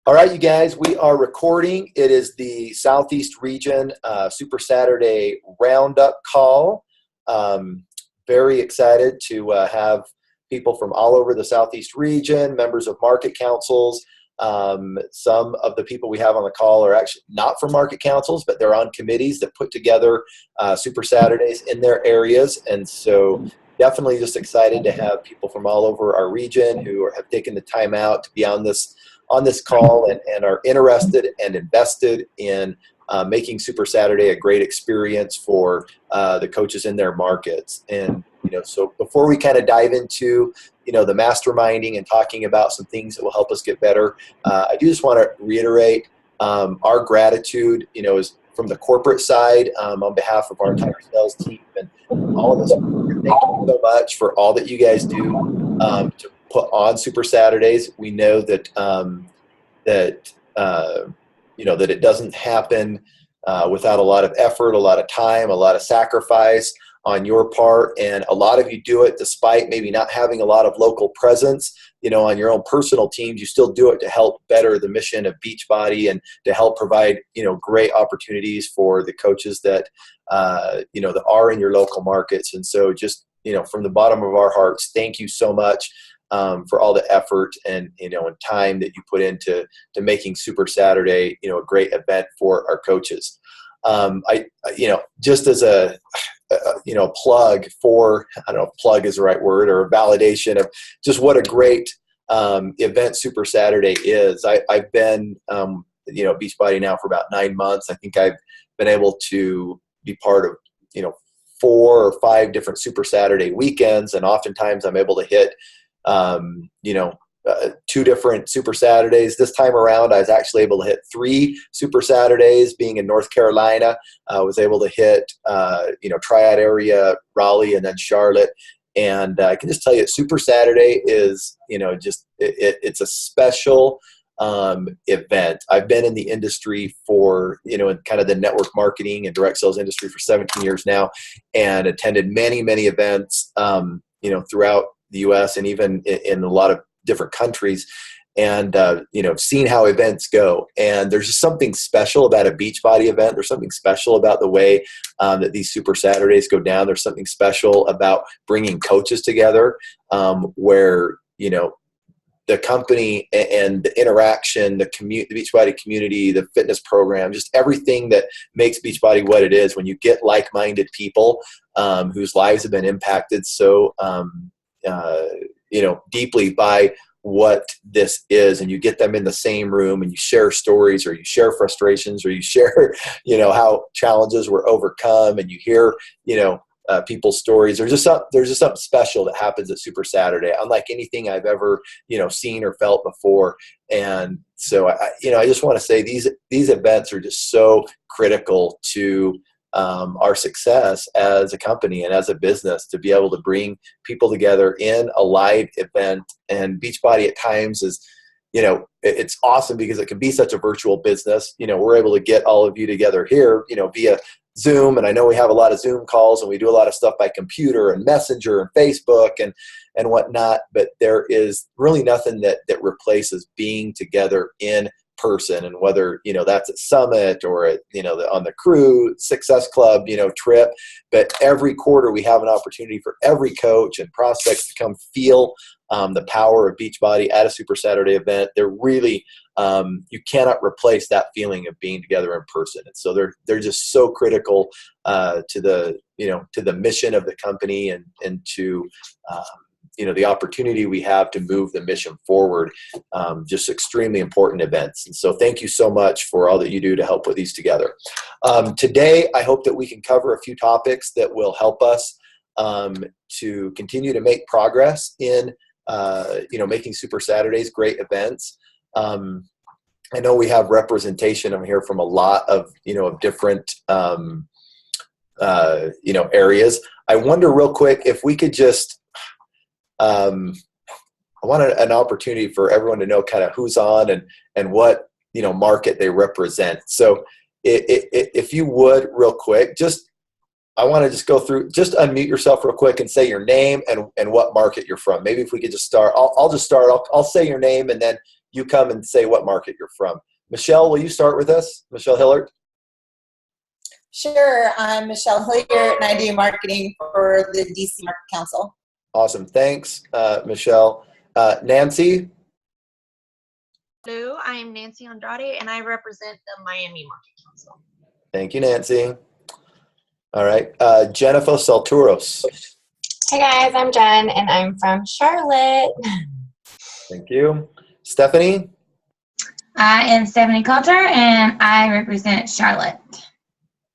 All right, you guys, we are recording. It is the Southeast Region Super Saturday Roundup call. Very excited to have people from all over the Southeast region, members of market councils. Some of the people we have on the call are actually not from market councils, but they're on committees that put together Super Saturdays in their areas. And so definitely just excited to have people from all over our region who have taken the time out to be on this call and are interested and invested in making Super Saturday a great experience for the coaches in their markets. And so before we kind of dive into the masterminding and talking about some things that will help us get better, I do just want to reiterate our gratitude is from the corporate side on behalf of our entire sales team and all of us. Thank you so much for all that you guys do to put on Super Saturdays. We know that that it doesn't happen without a lot of effort, a lot of time, a lot of sacrifice on your part, and a lot of you do it despite maybe not having a lot of local presence. On your own personal teams, you still do it to help better the mission of Beachbody and to help provide great opportunities for the coaches that that are in your local markets. And so just from the bottom of our hearts, thank you so much for all the effort and and time that you put into making Super Saturday a great event for our coaches. I just as a plug for, I don't know if plug is the right word, or a validation of just what a great event Super Saturday is. I've been Beachbody now for about 9 months. I think I've been able to be part of 4 or 5 different Super Saturday weekends, and oftentimes I'm able to hit 2 different Super Saturdays. This time around, I was actually able to hit 3 Super Saturdays. Being in North Carolina, I was able to hit Triad area, Raleigh, and then Charlotte. And I can just tell you, Super Saturday is it's a special event. I've been in the industry for in kind of the network marketing and direct sales industry for 17 years now, and attended many events throughout the U.S. and even in a lot of different countries, and seen how events go. And there's just something special about a Beachbody event. There's something special about the way that these Super Saturdays go down. There's something special about bringing coaches together, where the company and the interaction, the Beachbody community, the fitness program, just everything that makes Beachbody what it is. When you get like-minded people whose lives have been impacted so deeply by what this is, and you get them in the same room and you share stories, or you share frustrations, or you share how challenges were overcome, and you hear people's stories. There's just something special that happens at Super Saturday, unlike anything I've ever seen or felt before. And so I just want to say these events are just so critical to our success as a company and as a business, to be able to bring people together in a live event. And Beachbody at times is it's awesome because it can be such a virtual business. We're able to get all of you together here via Zoom, and I know we have a lot of Zoom calls, and we do a lot of stuff by computer and Messenger and Facebook and whatnot, but there is really nothing that replaces being together in person. And whether that's at Summit or at on the Crew Success Club trip, but every quarter we have an opportunity for every coach and prospects to come feel the power of Beachbody at a Super Saturday event. They're really you cannot replace that feeling of being together in person. And so they're just so critical to the mission of the company and to the opportunity we have to move the mission forward. Just extremely important events. And so thank you so much for all that you do to help put these together. Today, I hope that we can cover a few topics that will help us to continue to make progress in making Super Saturdays great events. I know we have representation. I'm here from a lot of different areas. I wonder real quick if we could just I wanted an opportunity for everyone to know kind of who's on and what market they represent. So if you would real quick, I want to just go through, just unmute yourself real quick and say your name and what market you're from. Maybe if we could just start, I'll just start. I'll say your name, and then you come and say what market you're from. Michelle, will you start with us? Michelle Hillard? Sure. I'm Michelle Hilliard, and I do marketing for the DC Market Council. Awesome. Thanks, Michelle. Nancy? Hello, I am Nancy Andrade, and I represent the Miami Market Council. Thank you, Nancy. All right. Jennifer Salturos. Hey guys, I'm Jen, and I'm from Charlotte. Thank you. Stephanie? I am Stephanie Coulter, and I represent Charlotte.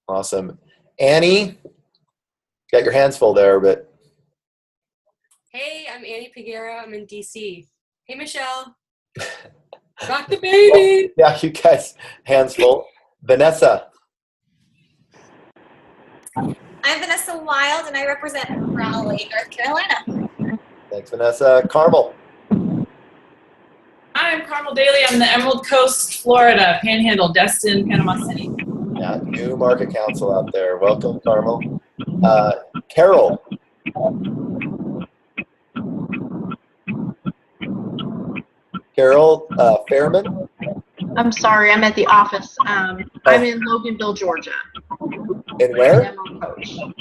Awesome. Annie? Got your hands full there, but. Hey, I'm Annie Peguera. I'm in DC. Hey, Michelle. Rock the baby. Yeah, you guys, hands full. Vanessa? I'm Vanessa Wild, and I represent Raleigh, North Carolina. Thanks, Vanessa. Carmel? I'm Carmel Daly. I'm the Emerald Coast, Florida, Panhandle, Destin, Panama City. Yeah, new market council out there. Welcome, Carmel. Carol? Carol Fairman? I'm sorry, I'm at the office. I'm in Loganville, Georgia. In where?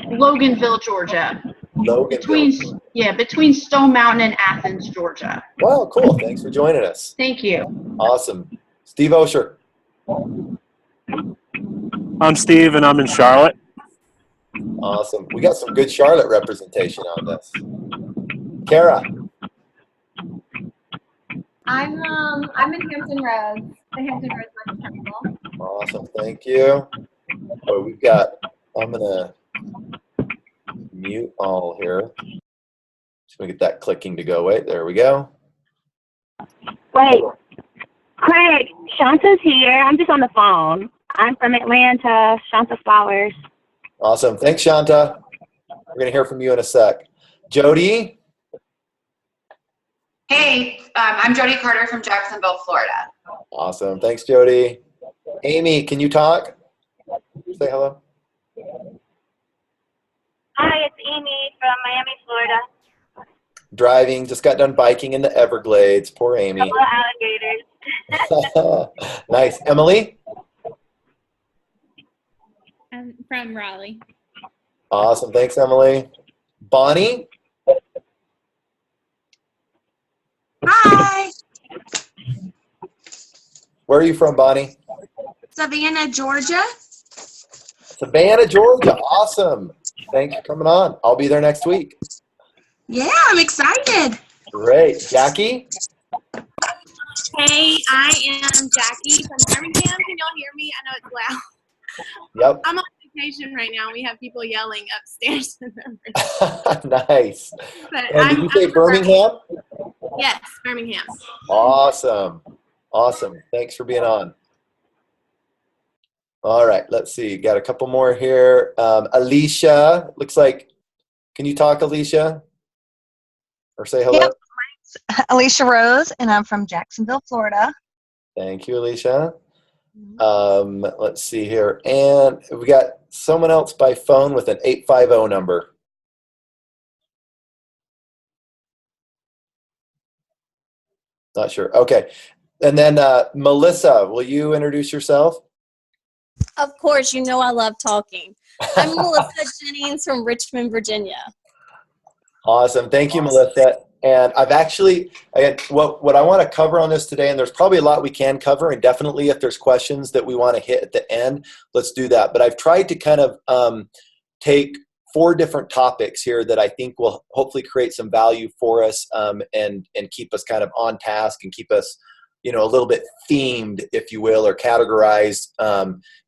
Loganville, Georgia. Loganville. Between Stone Mountain and Athens, Georgia. Wow, cool. Thanks for joining us. Thank you. Awesome. Steve Osher. I'm Steve, and I'm in Charlotte. Awesome. We got some good Charlotte representation on this. Kara. I'm in Hampton Roads, the Hampton Roads Market Council. Awesome. Thank you. Oh, we've got, I'm going to mute all here. Just going to get that clicking to go away. There we go. Wait. Craig, Shanta's here. I'm just on the phone. I'm from Atlanta, Shanta Flowers. Awesome. Thanks, Shanta. We're going to hear from you in a sec. Jody. Hey, I'm Jody Carter from Jacksonville, Florida. Awesome. Thanks, Jody. Amy, can you talk? Say hello. Hi, it's Amy from Miami, Florida. Driving. Just got done biking in the Everglades. Poor Amy. Hello, alligators. Nice. Emily? I'm from Raleigh. Awesome. Thanks, Emily. Bonnie? Hi, Where are you from, Bonnie? Savannah, Georgia. Savannah, Georgia. Awesome. Thanks for coming on. I'll be there next week. Yeah, I'm excited. Great. Jackie? Hey, I am Jackie from Birmingham. Can y'all hear me? I know it's loud. Yep. I'm on vacation right now. We have people yelling upstairs in the room. Nice. But And did you say Birmingham? Yes, Birmingham. Awesome. Awesome. Thanks for being on. All right. Let's see. Got a couple more here. Alicia. Looks like, can you talk, Alicia? Or say hello? Yep. Alicia Rose, and I'm from Jacksonville, Florida. Thank you, Alicia. Let's see here. And we got someone else by phone with an 850 number. Not sure. Okay. And then Melissa, will you introduce yourself? Of course, you know I love talking. I'm Melissa Jennings from Richmond, Virginia. Awesome. Thank you, Melissa. And I've actually, again, what I want to cover on this today, and there's probably a lot we can cover, and definitely if there's questions that we want to hit at the end, let's do that. But I've tried to kind of take 4 different topics here that I think will hopefully create some value for us and keep us kind of on task and keep us, you know, a little bit themed, if you will, or categorized,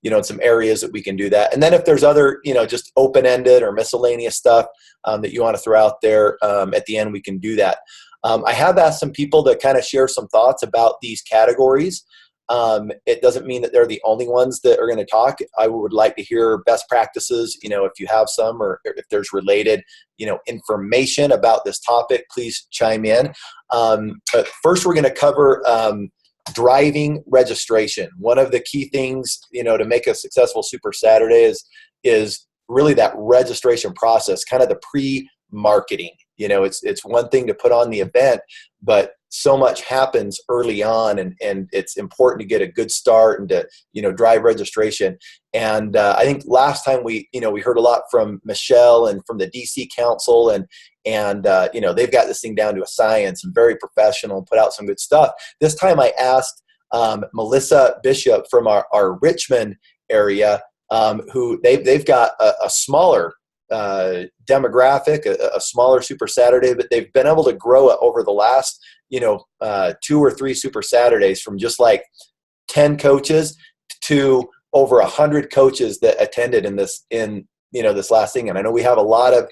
you know, in some areas that we can do that. And then if there's other, you know, just open-ended or miscellaneous stuff that you want to throw out there at the end, we can do that. I have asked some people to kind of share some thoughts about these categories. It doesn't mean that they're the only ones that are going to talk. I would like to hear best practices, you know, if you have some, or if there's related, you know, information about this topic, please chime in. But first we're going to cover driving registration. One of the key things, you know, to make a successful Super Saturday is really that registration process, kind of the pre-marketing. You know, it's one thing to put on the event, but so much happens early on, and it's important to get a good start and to, drive registration. And I think last time we heard a lot from Michelle and from the DC Council, and they've got this thing down to a science and very professional and put out some good stuff. This time I asked Melissa Bishop from our Richmond area, who they've got a smaller demographic, a smaller Super Saturday, but they've been able to grow it over the last 2 or 3 Super Saturdays from just like 10 coaches to over 100 coaches that attended in this last thing. And I know we have a lot of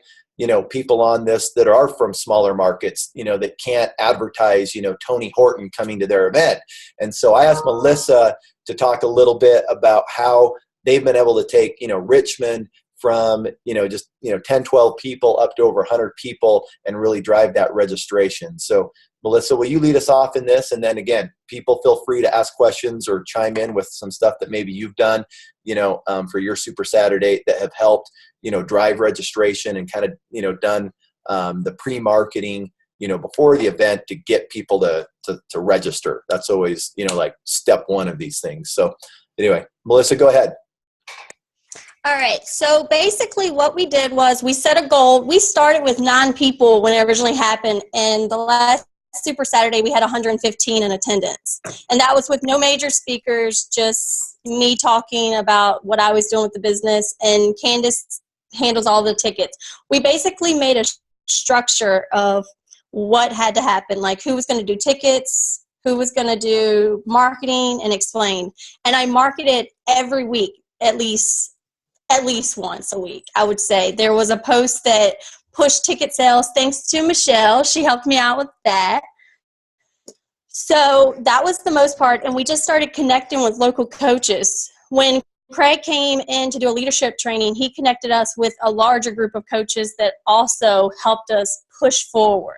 people on this that are from smaller markets, that can't advertise, Tony Horton coming to their event. And so I asked Melissa to talk a little bit about how they've been able to take, Richmond from, just, 10, 12 people up to over 100 people and really drive that registration. So Melissa, will you lead us off in this? And then again, people feel free to ask questions or chime in with some stuff that maybe you've done, for your Super Saturday that have helped, drive registration and kind of, done the pre-marketing, before the event to get people to register. That's always, like step one of these things. So anyway, Melissa, go ahead. All right. So basically what we did was we set a goal. We started with 9 people when it originally happened. And the last Super Saturday, we had 115 in attendance. And that was with no major speakers, just me talking about what I was doing with the business. And Candace handles all the tickets. We basically made a structure of what had to happen, like who was going to do tickets, who was going to do marketing and explain. And I marketed every week, at least once a week, I would say. There was a post that pushed ticket sales, thanks to Michelle. She helped me out with that. So that was the most part, and we just started connecting with local coaches. When Craig came in to do a leadership training, he connected us with a larger group of coaches that also helped us push forward.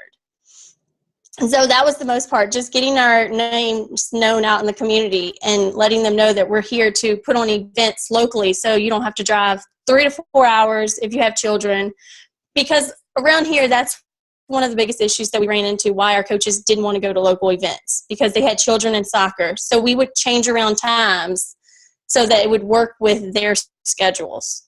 And so that was the most part, just getting our names known out in the community and letting them know that we're here to put on events locally, so you don't have to drive 3 to 4 hours if you have children. Because around here, that's one of the biggest issues that we ran into, why our coaches didn't want to go to local events, because they had children in soccer. So we would change around times so that it would work with their schedules.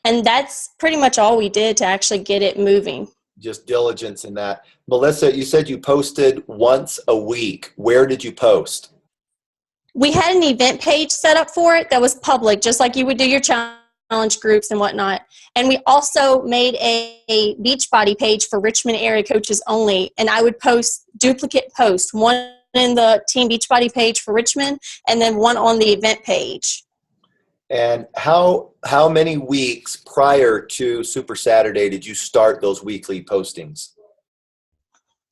And that's pretty much all we did to actually get it moving. Just diligence in that. Melissa, you said you posted once a week. Where did you post? We had an event page set up for it that was public, just like you would do your challenge groups and whatnot. And we also made a Beachbody page for Richmond area coaches only. And I would post duplicate posts, one in the Team Beachbody page for Richmond and then one on the event page. And how many weeks prior to Super Saturday did you start those weekly postings?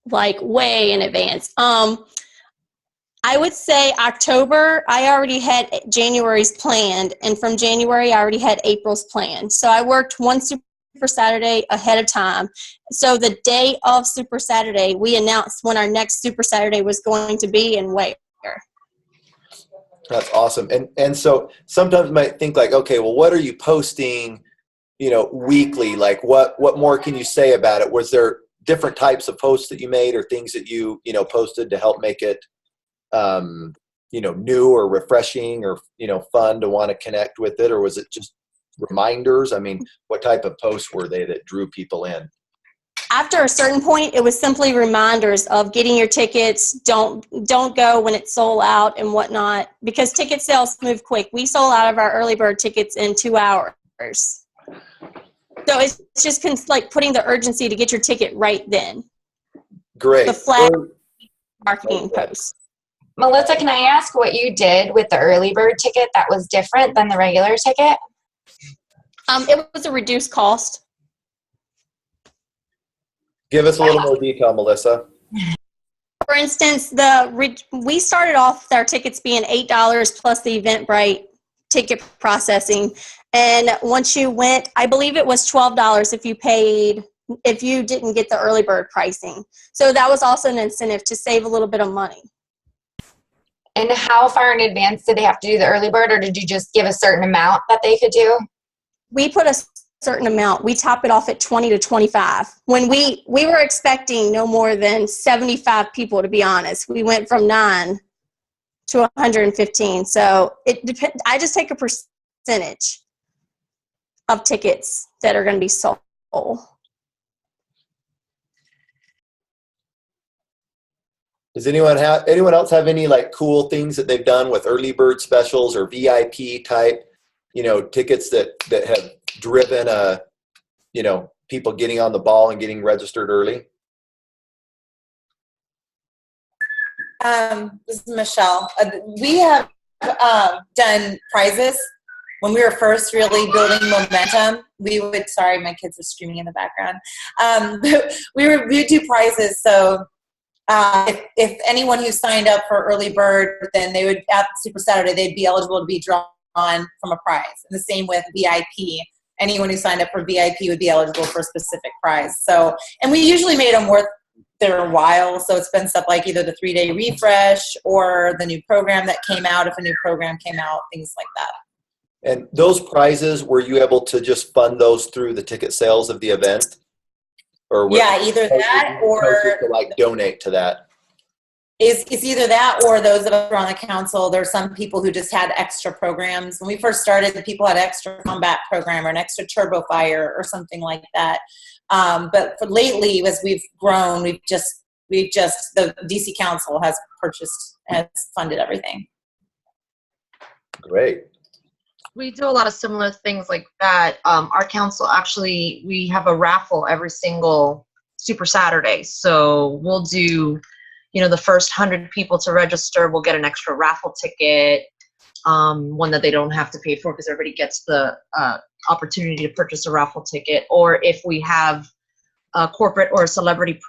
Like way in advance. I would say October, I already had January's planned, and from January, I already had April's planned. So I worked one Super Saturday ahead of time. So the day of Super Saturday, we announced when our next Super Saturday was going to be and where. That's awesome. And so sometimes you might think like, okay, well, what are you posting, weekly? Like what more can you say about it? Was there different types of posts that you made or things that you posted to help make it, new or refreshing or, fun to want to connect with it? Or was it just reminders? I mean, what type of posts were they that drew people in? After a certain point, it was simply reminders of getting your tickets. Don't go when it's sold out and whatnot, because ticket sales move quick. We sold out of our early bird tickets in 2 hours. So it's just like putting the urgency to get your ticket right then. Great. The flat marketing post. Melissa, can I ask what you did with the early bird ticket that was different than the regular ticket? It was a reduced cost. Give us a little more detail, Melissa. For instance, we started off with our tickets being $8 plus the Eventbrite ticket processing. And once you went, I believe it was $12 if you didn't get the early bird pricing. So that was also an incentive to save a little bit of money. And how far in advance did they have to do the early bird, or did you just give a certain amount that they could do? We put a certain amount, we top it off at 20 to 25. When we were expecting no more than 75 people, to be honest. We went from 9 to 115. So it depends. I just take a percentage of tickets that are going to be sold. Does anyone else have any like cool things that they've done with early bird specials or VIP type, tickets that have driven people getting on the ball and getting registered early? This is Michelle. We have done prizes. When we were first really building momentum, sorry, my kids are screaming in the background. We would do prizes. So if anyone who signed up for early bird, then they would, at Super Saturday, they'd be eligible to be drawn from a prize. And the same with VIP. Anyone who signed up for VIP would be eligible for a specific prize. So, and we usually made them worth their while. So it's been stuff like either the 3-day refresh or the new program that came out, if a new program came out, things like that. And those prizes, were you able to just fund those through the ticket sales of the event? Or yeah, either that or to like donate to that. It's either that or those of us who are on the council. There's some people who just had extra programs. When we first started, people had an extra combat program or an extra turbo fire or something like that. But for lately, as we've grown, the DC Council has funded everything. Great. We do a lot of similar things like that. Our council actually, we have a raffle every single Super Saturday. So we'll do, the first 100 people to register will get an extra raffle ticket, one that they don't have to pay for because everybody gets the opportunity to purchase a raffle ticket. Or if we have a corporate or a celebrity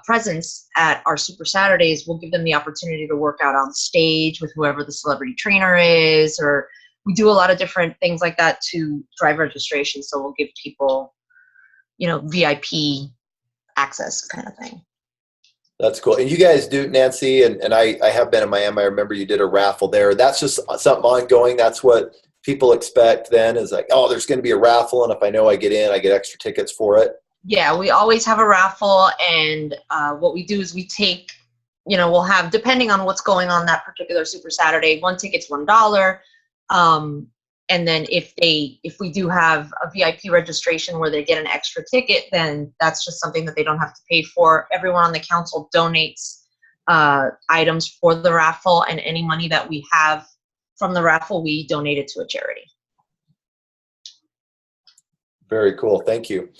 presence at our Super Saturdays, we'll give them the opportunity to work out on stage with whoever the celebrity trainer is, or we do a lot of different things like that to drive registration. So we'll give people, VIP access kind of thing. That's cool. And you guys do, Nancy, and I have been in Miami. I remember you did a raffle there. That's just something ongoing. That's what people expect then, is like, oh, there's going to be a raffle, and if I know I get in, I get extra tickets for it. Yeah, we always have a raffle, and what we do is we take, we'll have, depending on what's going on that particular Super Saturday, one ticket's $1. And then if we do have a VIP registration where they get an extra ticket, then that's just something that they don't have to pay for. Everyone on the council donates items for the raffle, and any money that we have from the raffle, we donate it to a charity. Very cool. Thank you.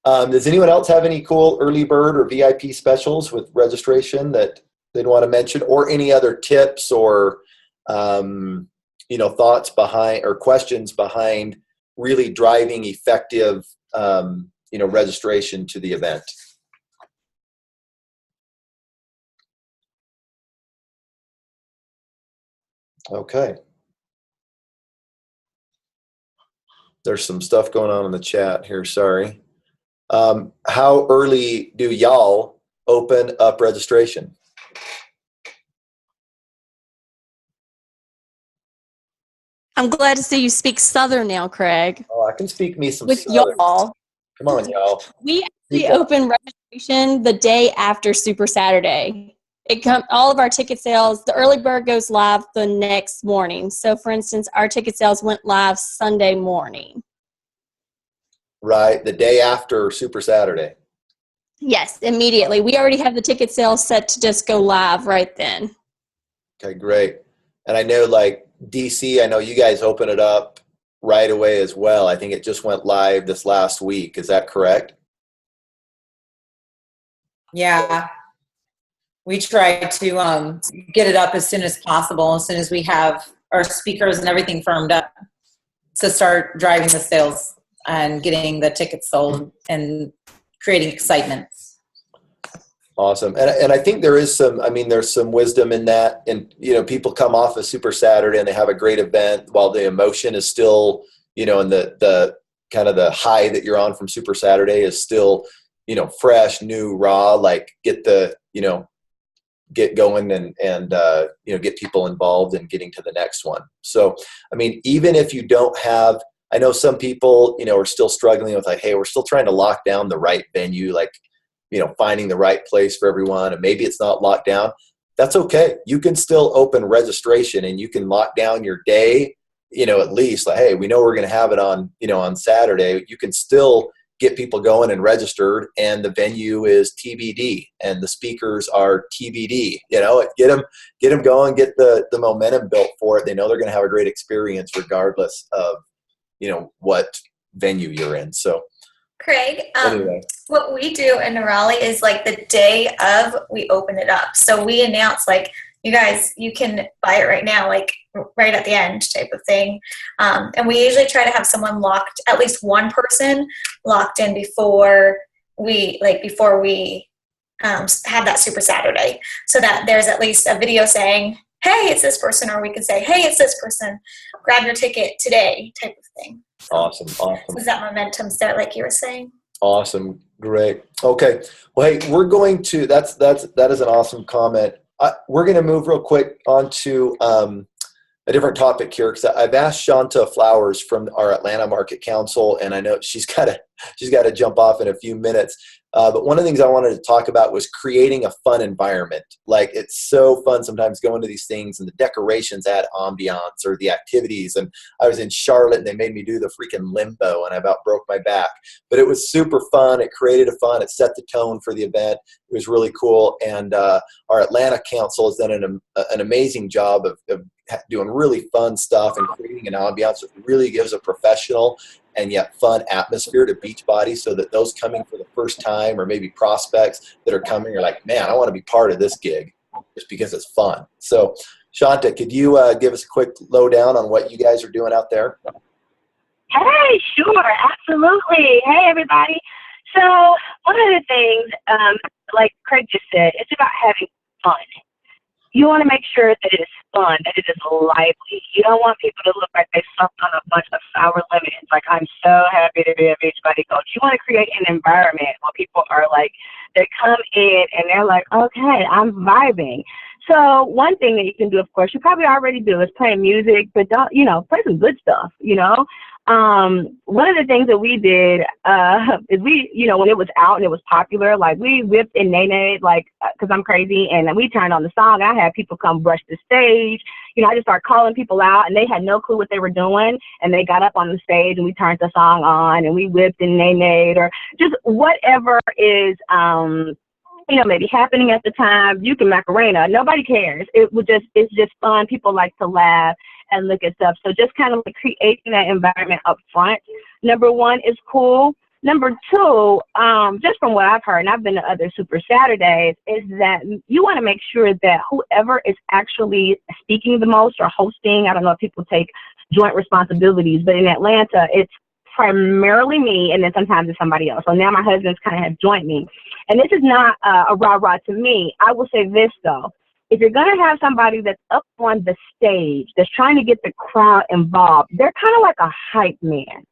Does anyone else have any cool early bird or VIP specials with registration that they'd want to mention, or any other tips or thoughts behind or questions behind really driving effective, registration to the event? Okay. There's some stuff going on in the chat here. Sorry. How early do y'all open up registration? I'm glad to see you speak Southern now, Craig. Oh, I can speak me some with Southern. y'all. Come on, y'all. We actually open registration the day after Super Saturday. All of our ticket sales, the early bird goes live the next morning. So, for instance, our ticket sales went live Sunday morning. Right, the day after Super Saturday. Yes, immediately. We already have the ticket sales set to just go live right then. Okay, great. And I know, like DC, I know you guys open it up right away as well. I think it just went live this last week. Is that correct? Yeah. We try to get it up as soon as possible, as soon as we have our speakers and everything firmed up, to start driving the sales and getting the tickets sold and creating excitement. Awesome. And I think there is there's some wisdom in that. And, people come off a Super Saturday and they have a great event while the emotion is still, and the kind of the high that you're on from Super Saturday is still, fresh, new, raw, like get going and get people involved in getting to the next one. So, even if you don't have I know some people, are still struggling with like, hey, we're still trying to lock down the right venue, like, finding the right place for everyone, and maybe it's not locked down. That's okay. You can still open registration and you can lock down your day, at least like, hey, we know we're going to have it on, on Saturday. You can still get people going and registered, and the venue is TBD and the speakers are TBD, get them going, get the momentum built for it. They know they're going to have a great experience regardless of, what venue you're in. So Craig, anyway. What we do in Raleigh is like the day of we open it up. So we announce like, you guys, you can buy it right now, like right at the end type of thing. And we usually try to have someone locked, at least one person locked in before we have that Super Saturday, so that there's at least a video saying, hey, it's this person, or we can say, hey, it's this person, grab your ticket today type of thing. Awesome. Is that momentum start like you were saying? Awesome. Great. Okay. Well, hey, we're going to, that is an awesome comment. We're going to move real quick onto a different topic here, because I've asked Shanta Flowers from our Atlanta Market Council, and I know she's got to jump off in a few minutes. But one of the things I wanted to talk about was creating a fun environment. Like, it's so fun sometimes going to these things and the decorations add ambiance, or the activities. And I was in Charlotte and they made me do the freaking limbo and I about broke my back. But it was super fun. It created a fun. It set the tone for the event. It was really cool. And our Atlanta Council has done an amazing job of doing really fun stuff and creating an ambiance that really gives a professional and yet fun atmosphere to Beachbody, so that those coming for the first time, or maybe prospects that are coming, are like, man, I want to be part of this gig just because it's fun. So Shanta, could you give us a quick lowdown on what you guys are doing out there? Hey, sure, absolutely. Hey, everybody. So one of the things, like Craig just said, it's about having fun. You want to make sure that it is fun, that it is lively. You don't want people to look like they sucked on a bunch of sour lemons. Like, I'm so happy to be a Beachbody coach. You want to create an environment where people are like, they come in and they're like, okay, I'm vibing. So one thing that you can do, of course, you probably already do, is play music, but don't, play some good stuff, One of the things that we did is we, when it was out and it was popular, like we whipped and nay-nayed, like, because I'm crazy, and we turned on the song. I had people come brush the stage. I just started calling people out, and they had no clue what they were doing, and they got up on the stage, and we turned the song on, and we whipped and nay-nayed, or just whatever is, maybe happening at the time. You can Macarena. Nobody cares. It's just fun. People like to laugh and look at stuff. So just kind of like creating that environment up front. Number one is cool. Number two, just from what I've heard, and I've been to other Super Saturdays, is that you want to make sure that whoever is actually speaking the most or hosting, I don't know if people take joint responsibilities, but in Atlanta, it's primarily me, and then sometimes it's somebody else. So now my husband's kind of have joined me. And this is not a rah-rah to me. I will say this, though. If you're going to have somebody that's up on the stage, that's trying to get the crowd involved, they're kind of like a hype man.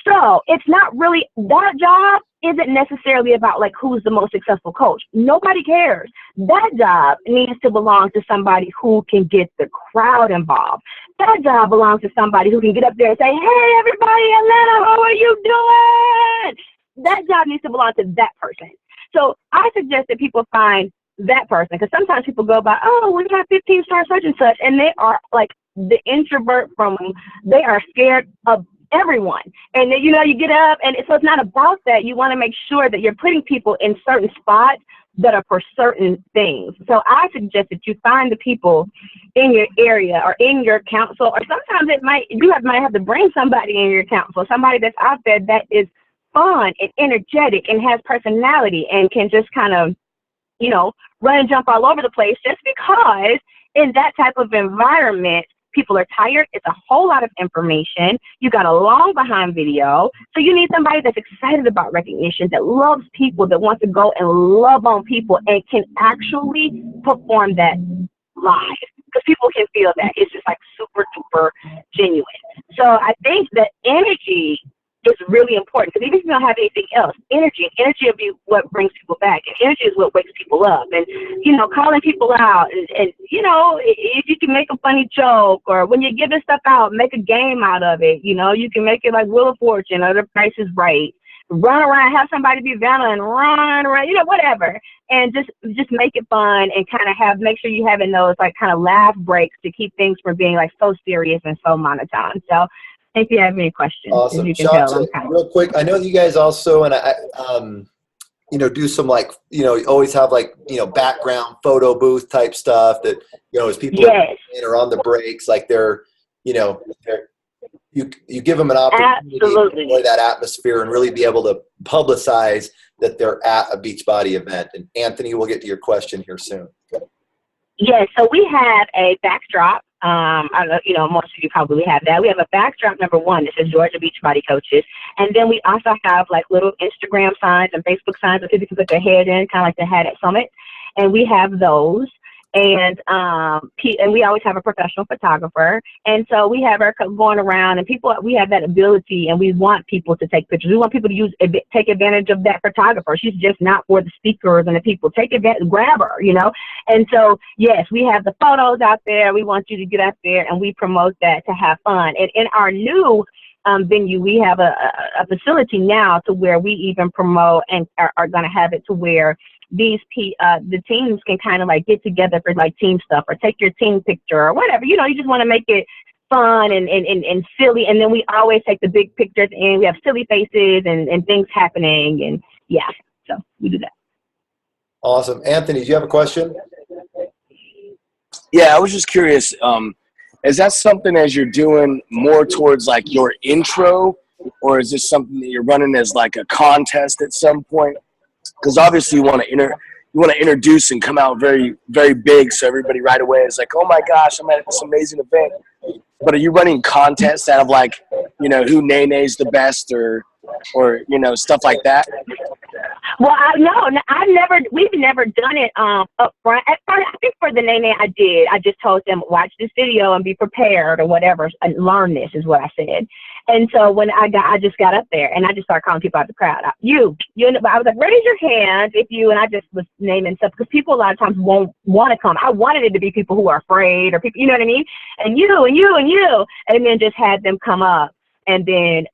So it's not really, that job isn't necessarily about like who's the most successful coach. Nobody cares. That job needs to belong to somebody who can get the crowd involved. That job belongs to somebody who can get up there and say, hey, everybody, Atlanta, how are you doing? That job needs to belong to that person. So I suggest that people find that person, because sometimes people go by, oh, we got 15-star such and such, and they are like the introvert they are scared of everyone. And then, you get up, and so it's not about that. You want to make sure that you're putting people in certain spots that are for certain things. So I suggest that you find the people in your area or in your council, or sometimes you might have to bring somebody in your council, somebody that's out there that is fun and energetic and has personality and can just kind of, run and jump all over the place, just because in that type of environment, people are tired. It's a whole lot of information. You got a long behind video. So you need somebody that's excited about recognition, that loves people, that wants to go and love on people and can actually perform that live. Because people can feel that. It's just like super duper genuine. So I think that energy is really important, because even if you don't have anything else. Energy will be what brings people back, and energy is what wakes people up. And calling people out, and if you can make a funny joke, or when you're giving stuff out, make a game out of it. You can make it like Wheel of Fortune or The Price is Right. Run around, have somebody be Vanna and run around, whatever, and just make it fun, and kind of make sure you having those like kind of laugh breaks to keep things from being like so serious and so monotone. So if you have any questions, Awesome. as you can Shanta, tell, real quick, I know you guys also, and do some like, always have like, background photo booth type stuff that, as people are on the breaks, like you give them an opportunity to enjoy that atmosphere and really be able to publicize that they're at a Beachbody event. And Anthony, we'll get to your question here soon. Yes, so we have a backdrop. Most of you probably have that. We have a backdrop number one that says Georgia Beachbody Coaches. And then we also have like little Instagram signs and Facebook signs that people can put their head in, kind of like they had at Summit. And we have those. And we always have a professional photographer. And so we have her going around, and we have that ability, and we want people to take pictures. We want people to take advantage of that photographer. She's just not for the speakers and the people. Take advantage, grab her, And so, yes, we have the photos out there. We want you to get out there, and we promote that to have fun. And in our new venue, we have a facility now to where we even promote and are going to have it to where the teams can kind of like get together for like team stuff, or take your team picture or whatever. You just want to make it fun and silly. And then we always take the big pictures, and we have silly faces and things happening. And so we do that. Awesome. Anthony, do you have a question? Yeah, I was just curious. Is that something as you're doing more towards like your intro, or is this something that you're running as like a contest at some point? Because obviously you want to introduce and come out very, very big, so everybody right away is like, oh my gosh, I'm at this amazing event. But are you running contests out of like, who Nene's the best, or stuff like that? Well, we've never done it up front. At first, I think for the Nene I did. I just told them, watch this video and be prepared or whatever, and learn this is what I said. And so when I just got up there, and I just started calling people out of the crowd. I was like, raise your hand if you, and I just was naming stuff, because people a lot of times won't want to come. I wanted it to be people who are afraid, or people, you know what I mean? And you, and then just had them come up. And then,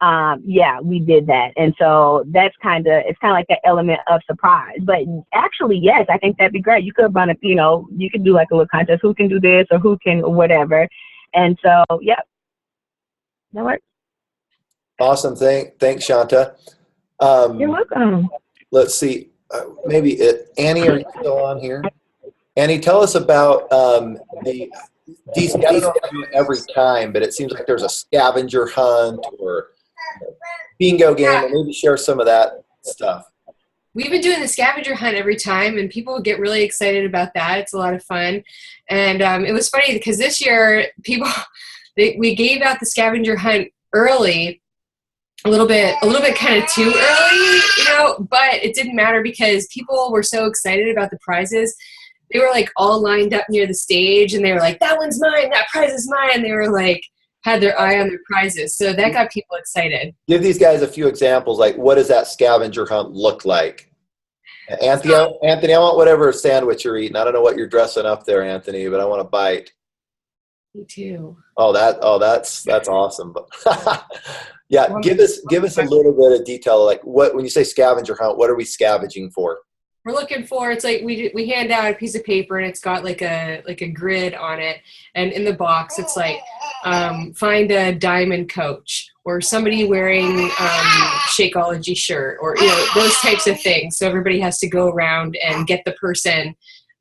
we did that. And so it's kind of like that element of surprise. But actually, yes, I think that'd be great. You could run you could do like a little contest, who can do this or who can whatever. And so, that works. Awesome. Thanks, Shanta. You're welcome. Let's see. Maybe Annie, are you still on here? Annie, tell us about the DC. I don't know if you do it every time, but it seems like there's a scavenger hunt or bingo game, and maybe share some of that stuff. We've been doing the scavenger hunt every time, and people get really excited about that. It's a lot of fun. And it was funny because this year we gave out the scavenger hunt early, a little bit kind of too early, but it didn't matter because people were so excited about the prizes. They were like all lined up near the stage, and they were like, that one's mine, that prize is mine. They were like, had their eye on their prizes. So that got people excited. Give these guys a few examples. Like, what does that scavenger hunt look like? Anthony, I want whatever sandwich you're eating. I don't know what you're dressing up there, Anthony, but I want a bite. Me too. That's awesome. Yeah, give us a little bit of detail. Like, when you say scavenger hunt, what are we scavenging for? We're looking for, it's like we hand out a piece of paper, and it's got like a grid on it, and in the box it's like find a diamond coach, or somebody wearing Shakeology shirt, or those types of things. So everybody has to go around and get the person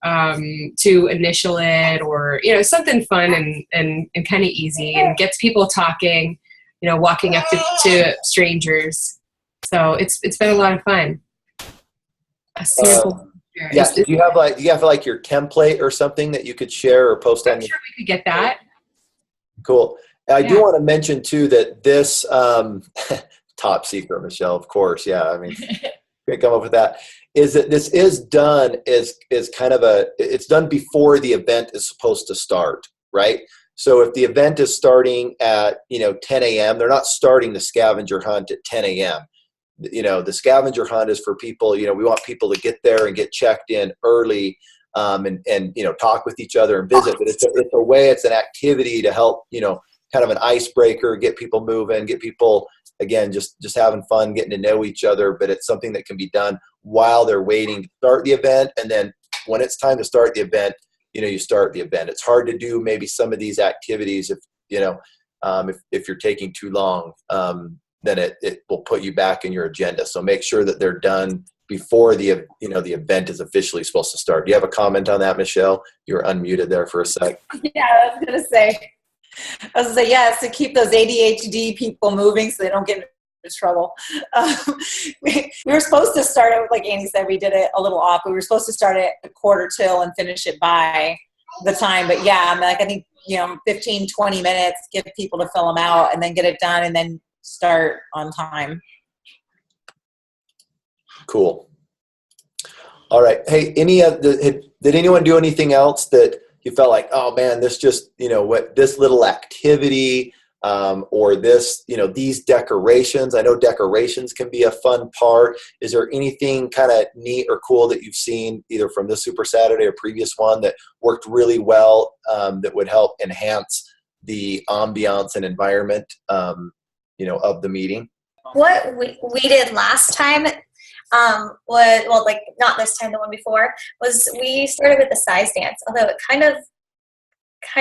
to initial it, or something fun and kind of easy, and gets people talking, walking up to strangers. So it's been a lot of fun. Do you have like your template or something that you could share or post on? I'm sure we could get that. Cool. I do want to mention too that this top secret, Michelle, of course. Yeah, I mean, can't come up with that. Is that this is done is kind of it's done before the event is supposed to start, right? So if the event is starting at 10 a.m., they're not starting the scavenger hunt at 10 a.m. the scavenger hunt is for people. We want people to get there and get checked in early, and talk with each other and visit. But it's a way, it's an activity to help, kind of an icebreaker, get people moving, get people, again, just having fun, getting to know each other. But it's something that can be done while they're waiting to start the event. And then when it's time to start the event, you start the event. It's hard to do maybe some of these activities if you're taking too long, then it will put you back in your agenda. So make sure that they're done before the event is officially supposed to start. Do you have a comment on that, Michelle? You were unmuted there for a sec. Yeah, I was gonna say, yes, to keep those ADHD people moving so they don't get into trouble. We were supposed to start it, like Andy said, we did it a little off. We were supposed to start it a 1:45 and finish it by the time. But yeah, I think, 15, 20 minutes, give people to fill them out and then get it done and then start on time. Cool. All right. Hey, did anyone do anything else that you felt like, oh man, this just, this little activity, or this, these decorations? I know decorations can be a fun part. Is there anything kind of neat or cool that you've seen either from this Super Saturday or previous one that worked really well, that would help enhance the ambiance and environment, of the meeting? What we did last time, not this time, the one before, was we started with the size dance, although it kind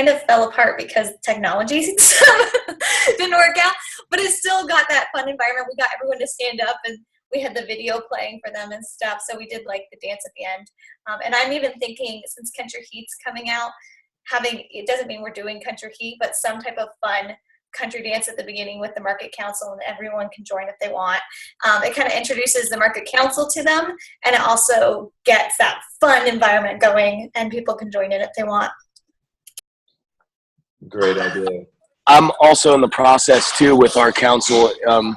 of fell apart because technology didn't work out, but it still got that fun environment. We got everyone to stand up and we had the video playing for them and stuff. So we did like the dance at the end. And I'm even thinking, since Country Heat's coming out, it doesn't mean we're doing Country Heat, but some type of fun country dance at the beginning with the market council, and everyone can join if they want. It kind of introduces the market council to them, and it also gets that fun environment going, and people can join in if they want. Great idea. I'm also in the process too with our council. I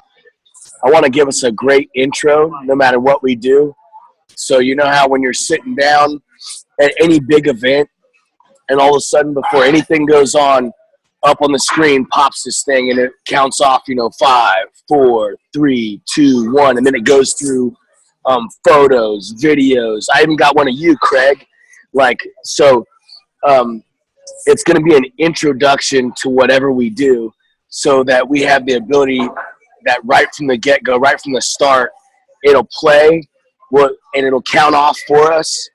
want to give us a great intro no matter what we do. So you know how when you're sitting down at any big event and all of a sudden before anything goes on, up on the screen pops this thing and it counts off, 5, 4, 3, 2, 1, and then it goes through photos, videos. I even got one of you, Craig. It's going to be an introduction to whatever we do, so that we have the ability that right from the get-go, right from the start, it'll play and it'll count off for us.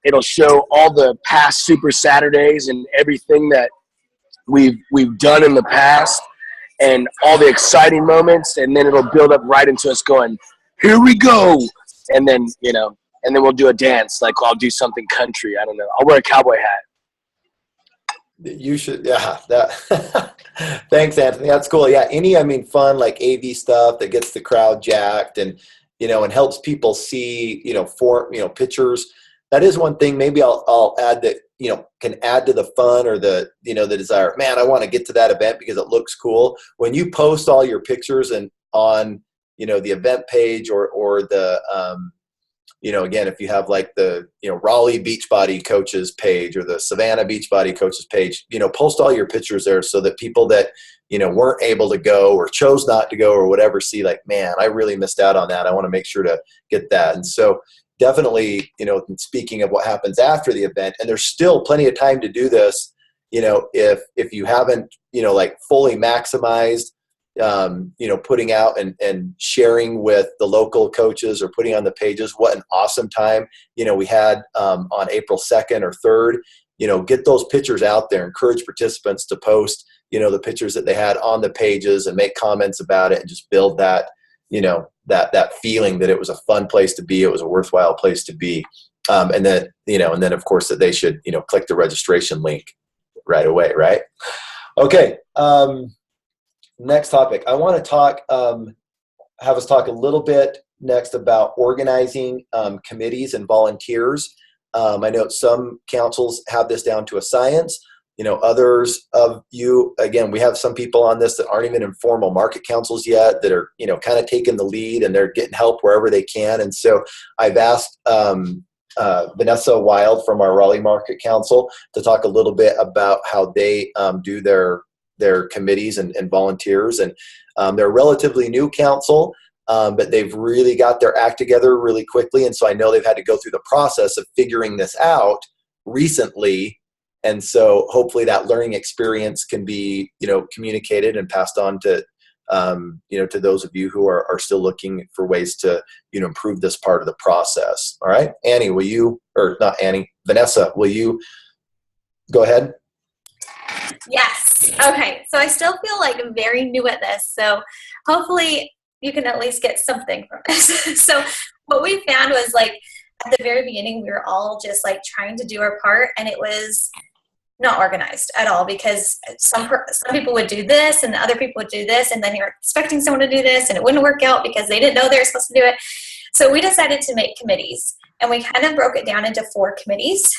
It'll show all the past Super Saturdays and everything that we've done in the past and all the exciting moments, and then it'll build up right into us going, here we go, and then we'll do a dance. Like I'll do something country, I don't know, I'll wear a cowboy hat. You should, yeah. That thanks, Anthony. That's cool. Yeah, fun like AV stuff that gets the crowd jacked and and helps people see pictures. That is one thing. Maybe I'll add that can add to the fun or the the desire. Man, I want to get to that event because it looks cool. When you post all your pictures and on the event page or the again, if you have like the Raleigh Beachbody coaches page or the Savannah Beachbody coaches page, post all your pictures there so that people that weren't able to go or chose not to go or whatever see like, man, I really missed out on that. I want to make sure to get that. And so definitely, speaking of what happens after the event, and there's still plenty of time to do this, if you haven't fully maximized putting out and sharing with the local coaches or putting on the pages. What an awesome time, we had on April 2nd or 3rd, get those pictures out there, encourage participants to post, the pictures that they had on the pages and make comments about it and just build that, that feeling that it was a fun place to be. It was a worthwhile place to be. And then of course that they should, click the registration link right away. Right. Okay. Next topic. I want to have us talk a little bit next about organizing committees and volunteers. I know some councils have this down to a science. Others of you, again, we have some people on this that aren't even in formal market councils yet that are, kind of taking the lead and they're getting help wherever they can. And so I've asked Vanessa Wild from our Raleigh Market Council to talk a little bit about how they do their committees and volunteers. And they're a relatively new council. but they've really got their act together really quickly. And so I know they've had to go through the process of figuring this out recently. And so hopefully that learning experience can be, communicated and passed on to, to those of you who are still looking for ways to, improve this part of the process. All right. Annie, Vanessa, will you go ahead? Yes. Okay. So I still feel like I'm very new at this. So hopefully you can at least get something from this. So what we found was like at the very beginning, we were all just like trying to do our part, and it was not organized at all, because some people would do this and other people would do this, and then you're expecting someone to do this and it wouldn't work out because they didn't know they were supposed to do it. So we decided to make committees, and we kind of broke it down into 4 committees.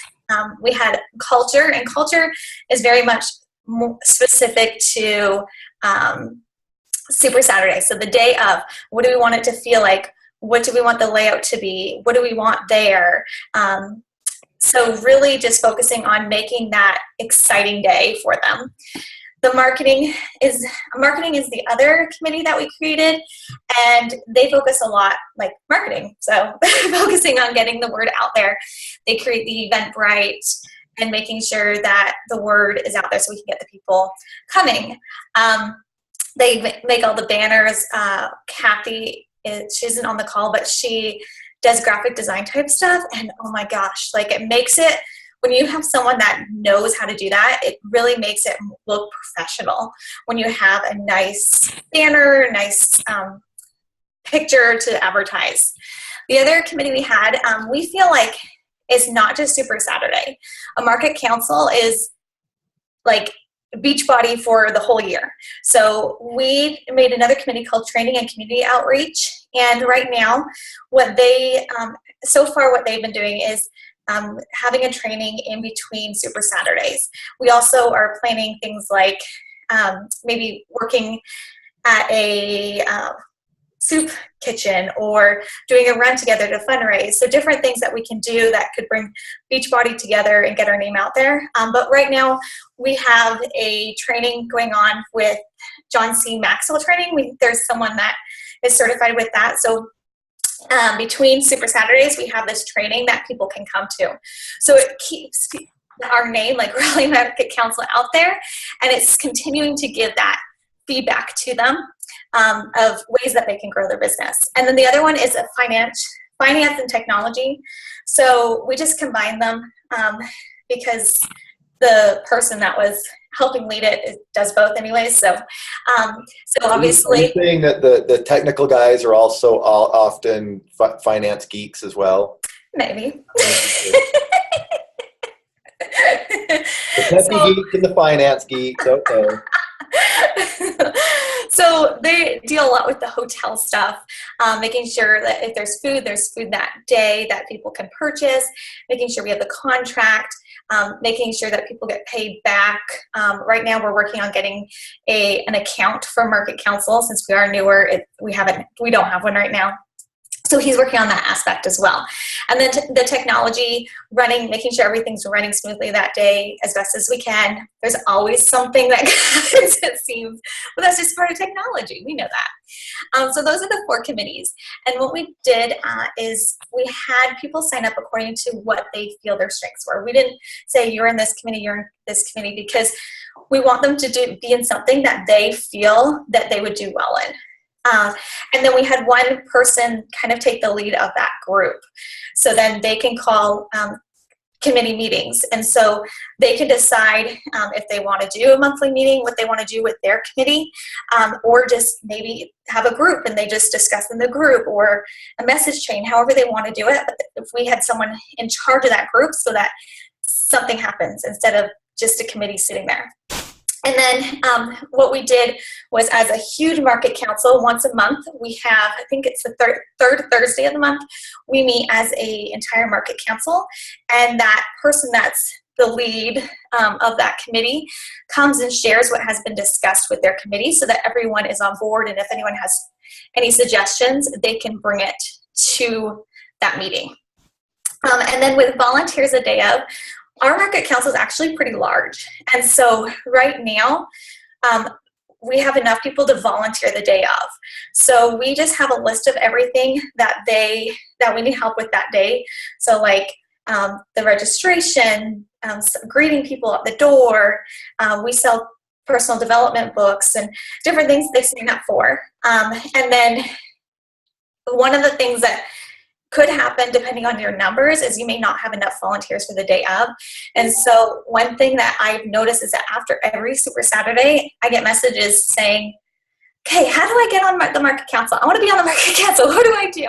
We had culture, and culture is very much more specific to Super Saturday. So the day of, what do we want it to feel like? What do we want the layout to be? What do we want there? So really just focusing on making that exciting day for them. The marketing is the other committee that we created, and they focus a lot like marketing. So focusing on getting the word out there. They create the Eventbrite and making sure that the word is out there so we can get the people coming. They make all the banners. Kathy, she isn't on the call, but she does graphic design type stuff, and oh my gosh, like it makes it, when you have someone that knows how to do that, it really makes it look professional when you have a nice banner, nice picture to advertise. The other committee we had, we feel like it's not just Super Saturday. A market council is like Beachbody for the whole year. So we made another committee called Training and Community Outreach. And right now, so far what they've been doing is having a training in between Super Saturdays. We also are planning things like maybe working at a soup kitchen or doing a run together to fundraise. So different things that we can do that could bring Beachbody together and get our name out there. But right now we have a training going on with John C. Maxwell training. There's someone that is certified with that. So between Super Saturdays, we have this training that people can come to. So it keeps our name, like Raleigh Market Council, out there, and it's continuing to give that feedback to them of ways that they can grow their business. And then the other one is a finance and technology. So we just combine them because the person that was helping lead it does both anyways. So obviously. Are you saying that the technical guys are also often finance geeks as well? Maybe. The techie geeks and the finance geeks, okay. So they deal a lot with the hotel stuff, making sure that if there's food that day that people can purchase, making sure we have the contract, making sure that people get paid back. Right now we're working on getting an account for Market Council. Since we are newer, we don't have one right now. So he's working on that aspect as well. And then the technology running, making sure everything's running smoothly that day as best as we can. There's always something that happens, it seems, but that's just part of technology. We know that. So those are the 4 committees. And what we did is we had people sign up according to what they feel their strengths were. We didn't say you're in this committee, you're in this committee, because we want them to be in something that they feel that they would do well in. And then we had one person kind of take the lead of that group. So then they can call committee meetings. And so they can decide if they want to do a monthly meeting, what they want to do with their committee, or just maybe have a group and they just discuss in the group, or a message chain, however they want to do it. But if we had someone in charge of that group so that something happens instead of just a committee sitting there. And then what we did was, as a huge market council, once a month, we have, I think it's the third Thursday of the month, we meet as a entire market council. And that person that's the lead of that committee comes and shares what has been discussed with their committee so that everyone is on board. And if anyone has any suggestions, they can bring it to that meeting. And then with volunteers a day of, our market council is actually pretty large. And so right now, we have enough people to volunteer the day of. So we just have a list of everything that we need help with that day. So like the registration, greeting people at the door. We sell personal development books and different things they sign up for. And then one of the things that could happen depending on your numbers is you may not have enough volunteers for the day of. And so one thing that I've noticed is that after every Super Saturday, I get messages saying, okay, how do I get on the market council? I want to be on the market council. What do I do?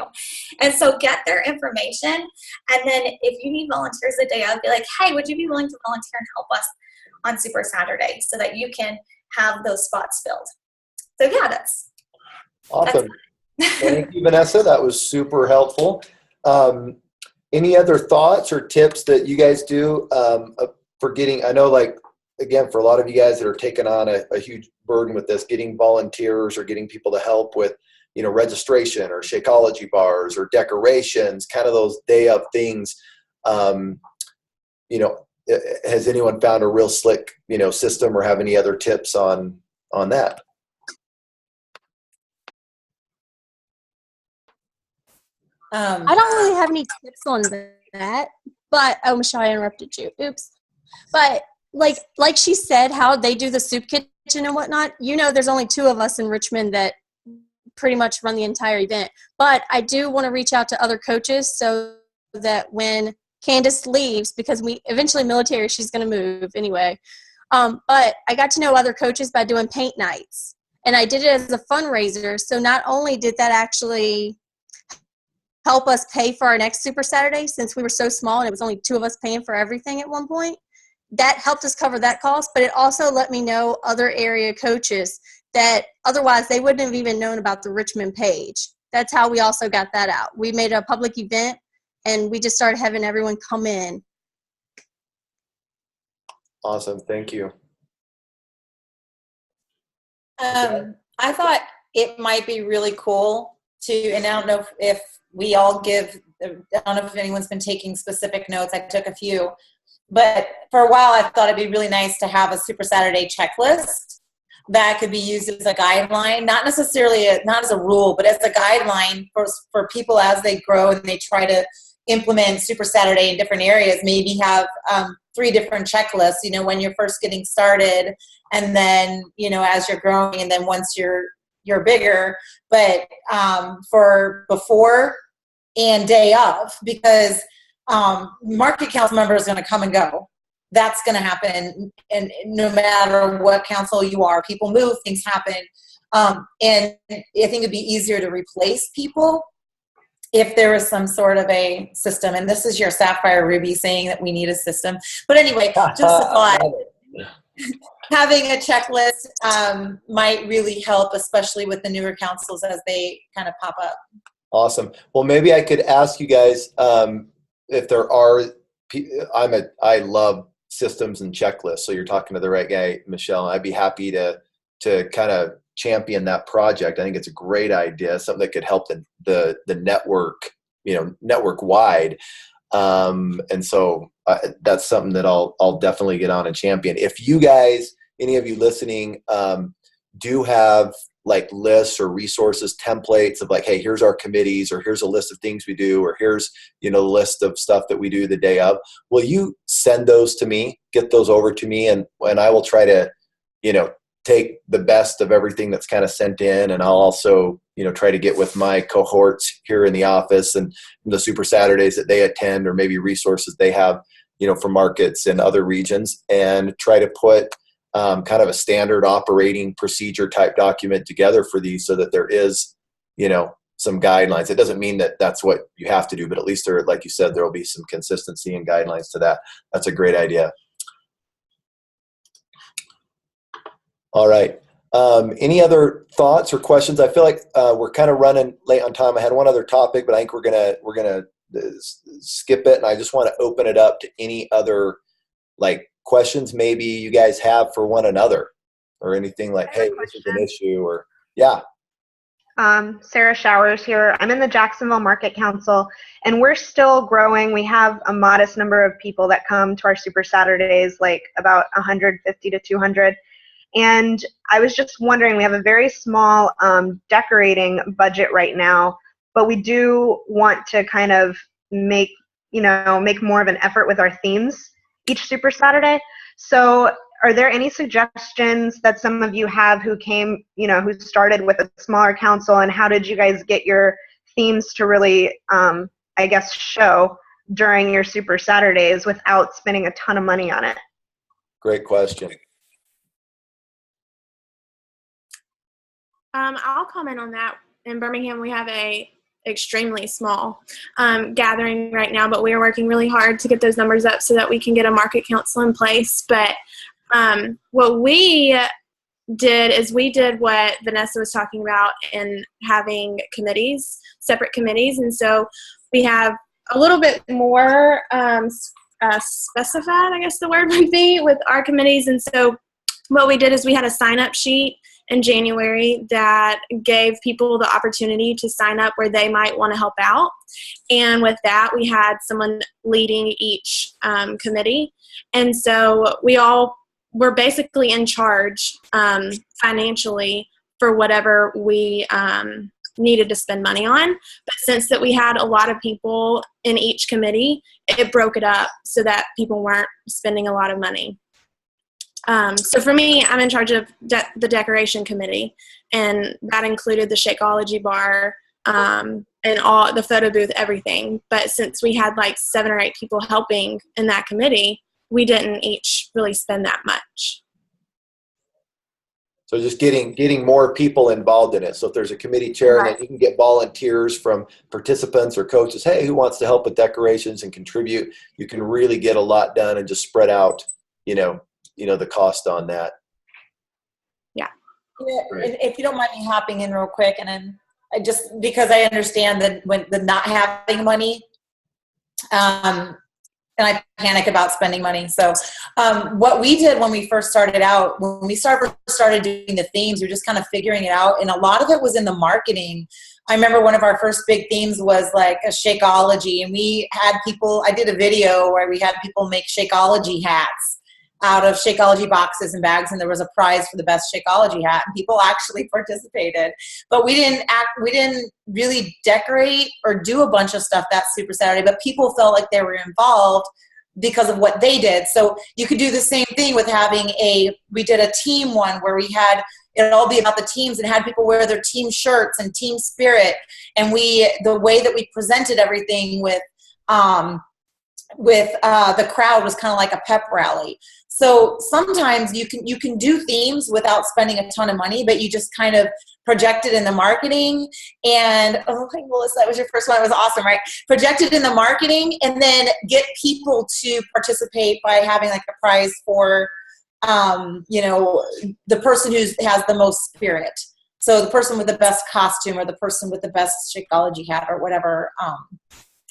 And so get their information. And then if you need volunteers the day of, be like, hey, would you be willing to volunteer and help us on Super Saturday so that you can have those spots filled? So yeah, that's awesome. Thank you, Vanessa. That was super helpful. Any other thoughts or tips that you guys do for getting, I know like, again, for a lot of you guys that are taking on a huge burden with this, getting volunteers or getting people to help with, registration or Shakeology bars or decorations, kind of those day of things. Has anyone found a real slick, system or have any other tips on that? I don't really have any tips on that, but Michelle, I interrupted you. Oops. But like she said, how they do the soup kitchen and whatnot. There's only 2 of us in Richmond that pretty much run the entire event. But I do want to reach out to other coaches so that when Candace leaves, because eventually military, she's going to move anyway. But I got to know other coaches by doing paint nights, and I did it as a fundraiser. So not only did that actually help us pay for our next Super Saturday, since we were so small and it was only 2 of us paying for everything at one point, that helped us cover that cost, but it also let me know other area coaches that otherwise they wouldn't have even known about the Richmond page. That's how we also got that out. We made a public event and we just started having everyone come in. Awesome. Thank you. I thought it might be really cool and I don't know if we all I don't know if anyone's been taking specific notes. I took a few. But for a while, I thought it'd be really nice to have a Super Saturday checklist that could be used as a guideline, not necessarily not as a rule, but as a guideline for people as they grow and they try to implement Super Saturday in different areas. Maybe have 3 different checklists, when you're first getting started, and then, as you're growing, and then once you're bigger, but for before and day of, because market council member is going to come and go. That's going to happen, and no matter what council you are, people move, things happen, and I think it'd be easier to replace people if there was some sort of a system. And this is your Sapphire Ruby saying that we need a system. But anyway, just a thought. Having a checklist might really help, especially with the newer councils as they kind of pop up. Awesome. Well, maybe I could ask you guys. If there are, I love systems and checklists. So you're talking to the right guy, Michelle. I'd be happy to kind of champion that project. I think it's a great idea, something that could help the network, network wide. And so that's something that I'll definitely get on and champion. If you guys, any of you listening, do have like lists or resources, templates of like, hey, here's our committees, or here's a list of things we do, or here's, the list of stuff that we do the day of, will you send those to me, get those over to me, and I will try to, take the best of everything that's kind of sent in. And I'll also, try to get with my cohorts here in the office and the Super Saturdays that they attend, or maybe resources they have, for markets in other regions, and try to put kind of a standard operating procedure type document together for these, so that there is, some guidelines. It doesn't mean that that's what you have to do, but at least there, like you said, there will be some consistency and guidelines to that. That's a great idea. All right. Any other thoughts or questions? I feel like we're kind of running late on time. I had one other topic, but I think we're gonna skip it, and I just want to open it up to any other like questions maybe you guys have for one another, or anything like, hey, this is an issue, or yeah. Sarah Showers here. I'm in the Jacksonville Market Council, and we're still growing. We have a modest number of people that come to our Super Saturdays, like about 150 to 200. And I was just wondering, we have a very small decorating budget right now, but we do want to kind of make more of an effort with our themes each Super Saturday. So are there any suggestions that some of you have who came, who started with a smaller council, and how did you guys get your themes to really, show during your Super Saturdays without spending a ton of money on it? Great question. I'll comment on that. In Birmingham, we have a extremely small gathering right now, but we are working really hard to get those numbers up so that we can get a market council in place. But what we did is we did what Vanessa was talking about in having committees, separate committees. And so we have a little bit more specified, I guess the word would be, with our committees. And so what we did is we had a sign-up sheet in January that gave people the opportunity to sign up where they might want to help out. And with that, we had someone leading each committee. And so we all were basically in charge financially for whatever we needed to spend money on. But since that we had a lot of people in each committee, it broke it up so that people weren't spending a lot of money. So for me, I'm in charge of the decoration committee, and that included the Shakeology bar and all the photo booth, everything. But since we had like 7 or 8 people helping in that committee, we didn't each really spend that much. So just getting more people involved in it. So if there's a committee chair, Right. then you can get volunteers from participants or coaches. Hey, who wants to help with decorations and contribute? You can really get a lot done and just spread out, the cost on that. Yeah, and if you don't mind me hopping in real quick, and then just because I understand that when the not having money, and I panic about spending money. So what we did when we first started out, when we started doing the themes, we were just kind of figuring it out, and a lot of it was in the marketing. I remember one of our first big themes was like a Shakeology, and we had people, I did a video where we had people make Shakeology hats out of Shakeology boxes and bags, and there was a prize for the best Shakeology hat, and people actually participated. But we didn't really decorate or do a bunch of stuff that Super Saturday, but people felt like they were involved because of what they did. So you could do the same thing with we did a team one where we had it all be about the teams and had people wear their team shirts and team spirit. And the way that we presented everything with the crowd was kind of like a pep rally. So sometimes you can do themes without spending a ton of money, but you just kind of project it in the marketing. And Melissa, that was your first one. It was awesome, right? Project it in the marketing, and then get people to participate by having like a prize for, the person who has the most spirit. So the person with the best costume, or the person with the best Shakeology hat, or whatever.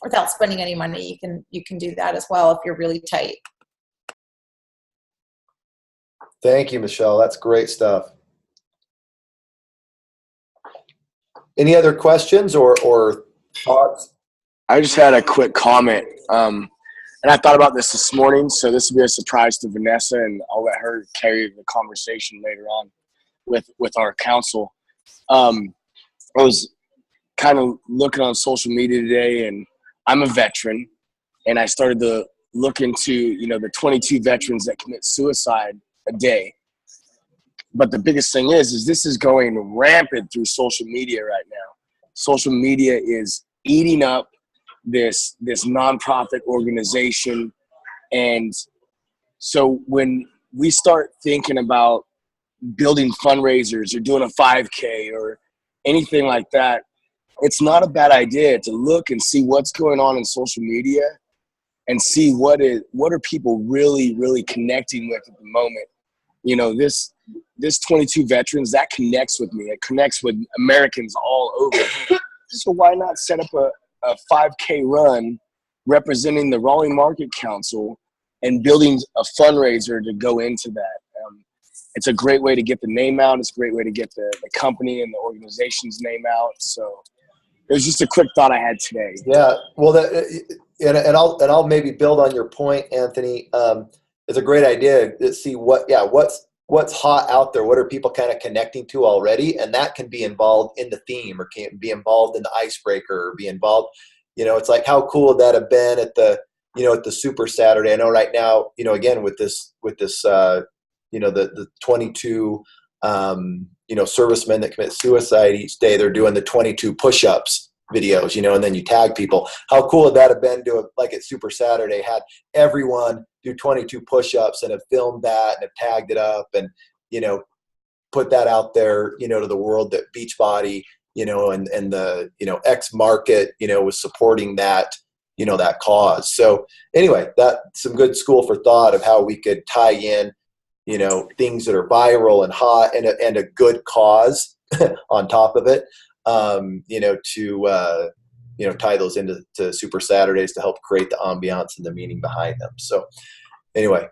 Without spending any money, you can do that as well if you're really tight. Thank you, Michelle. That's great stuff. Any other questions or thoughts? I just had a quick comment, and I thought about this morning, so this will be a surprise to Vanessa, and I'll let her carry the conversation later on with our council. I was kind of looking on social media today, and I'm a veteran, and I started to look into, the 22 veterans that commit suicide a day. But the biggest thing is this is going rampant through social media right now. Social media is eating up this nonprofit organization. And so when we start thinking about building fundraisers or doing a 5K or anything like that, it's not a bad idea to look and see what's going on in social media and see what are people really, really connecting with at the moment. This 22 veterans, that connects with me. It connects with Americans all over. So why not set up a 5K run representing the Raleigh Market Council and building a fundraiser to go into that? It's a great way to get the name out. It's a great way to get the company and the organization's name out. So it was just a quick thought I had today. Yeah, well, and I'll maybe build on your point, Anthony. It's a great idea to see what's what's hot out there? What are people kind of connecting to already? And that can be involved in the theme, or can be involved in the icebreaker, or be involved, it's like, how cool would that have been at the, at the Super Saturday? I know right now, again, with this, the 22, servicemen that commit suicide each day, they're doing the 22 push-ups videos, and then you tag people. How cool would that have been to, like at Super Saturday, had everyone do 22 push-ups and have filmed that and have tagged it up and, put that out there, to the world that Beachbody, and the, X market, was supporting that, that cause. So anyway, that's some good school for thought of how we could tie in, things that are viral and hot and a good cause on top of it, to tie those into Super Saturdays to help create the ambiance and the meaning behind them. So anyway,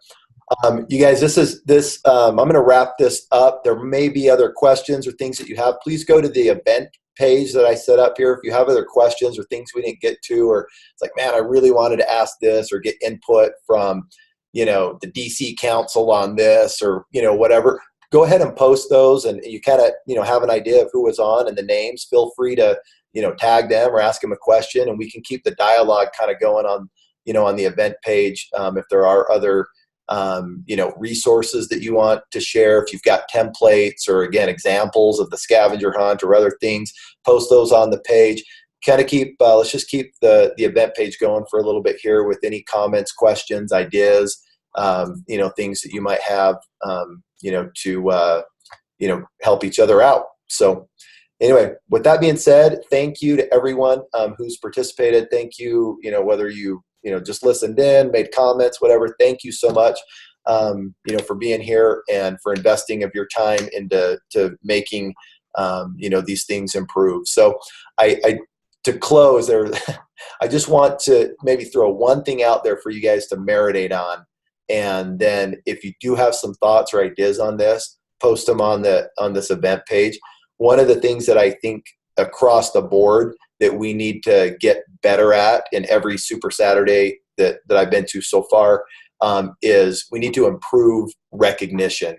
you guys, I'm going to wrap this up. There may be other questions or things that you have. Please go to the event page that I set up here. If you have other questions or things we didn't get to, or it's like, man, I really wanted to ask this, or get input from, the DC Council on this, or, whatever, go ahead and post those, and you kind of, have an idea of who was on and the names. Feel free to, tag them or ask them a question, and we can keep the dialogue kind of going on, on the event page. If there are other, resources that you want to share, if you've got templates or, again, examples of the scavenger hunt or other things, post those on the page. Kind of keep, let's just keep the event page going for a little bit here with any comments, questions, ideas, things that you might have, to, help each other out. So anyway, with that being said, thank you to everyone who's participated. Thank you, whether you, just listened in, made comments, whatever. Thank you so much, for being here and for investing of your time into making, these things improve. So to close there, I just want to maybe throw one thing out there for you guys to marinate on. And then if you do have some thoughts or ideas on this, post them on this event page. One of the things that I think across the board that we need to get better at in every Super Saturday that I've been to so far, is we need to improve recognition.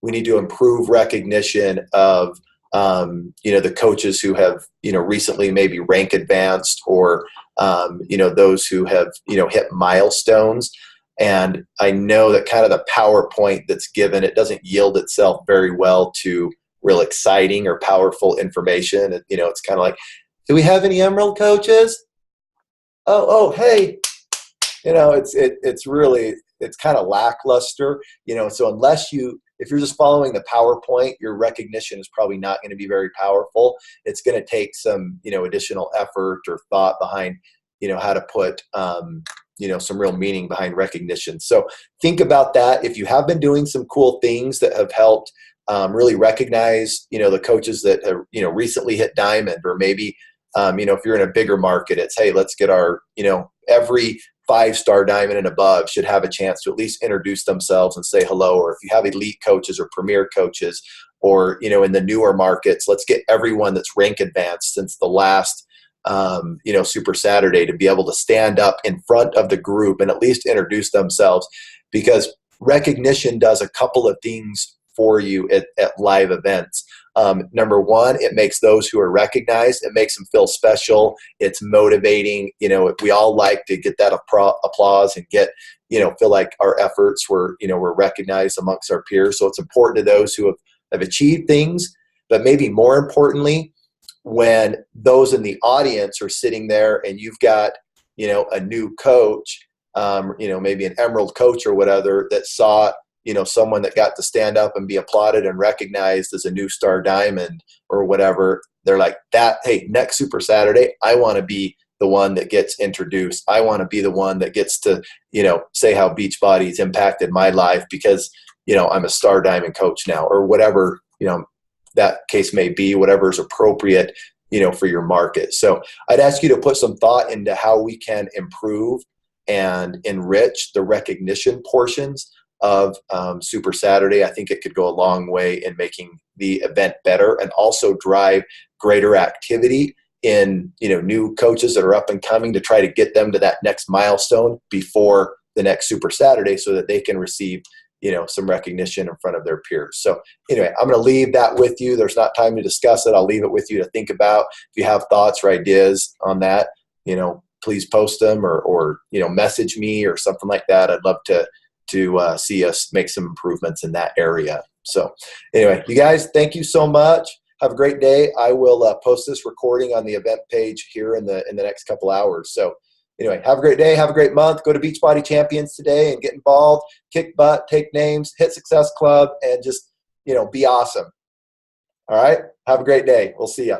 We need to improve recognition of the coaches who have, recently maybe rank advanced, or, those who have, hit milestones. And I know that kind of the PowerPoint that's given, it doesn't yield itself very well to real exciting or powerful information. It's kind of like, do we have any Emerald coaches? Oh, hey, it's kind of lackluster, so if you're just following the PowerPoint, your recognition is probably not going to be very powerful. It's going to take some, additional effort or thought behind, how to put, some real meaning behind recognition. So think about that. If you have been doing some cool things that have helped really recognize, the coaches that have, recently hit diamond, or maybe, if you're in a bigger market, it's, hey, let's get our, every 5-star diamond and above should have a chance to at least introduce themselves and say hello. Or if you have elite coaches or premier coaches, or, in the newer markets, let's get everyone that's rank advanced since the last, Super Saturday to be able to stand up in front of the group and at least introduce themselves, because recognition does a couple of things for you at live events. Number one, it makes those who are recognized, it makes them feel special. It's motivating. We all like to get that applause and get, feel like our efforts were recognized amongst our peers. So it's important to those who have achieved things, but maybe more importantly, when those in the audience are sitting there and you've got, a new coach, maybe an Emerald coach or whatever, that saw, someone that got to stand up and be applauded and recognized as a new star diamond or whatever, they're like, hey, next Super Saturday, I want to be the one that gets introduced. I want to be the one that gets to, say how Beachbody's impacted my life because, I'm a star diamond coach now, or whatever, that case may be, whatever is appropriate, for your market. So I'd ask you to put some thought into how we can improve and enrich the recognition portions of Super Saturday. I think it could go a long way in making the event better, and also drive greater activity in new coaches that are up and coming, to try to get them to that next milestone before the next Super Saturday, so that they can receive some recognition in front of their peers. So anyway, I'm going to leave that with you. There's not time to discuss it. I'll leave it with you to think about. If you have thoughts or ideas on that, please post them or message me or something like that. I'd love to see us make some improvements in that area. So anyway, you guys, thank you so much. Have a great day. I will post this recording on the event page here in the next couple hours. So anyway, have a great day. Have a great month. Go to Beachbody Champions today and get involved, kick butt, take names, hit Success Club, and just, be awesome. All right. Have a great day. We'll see ya.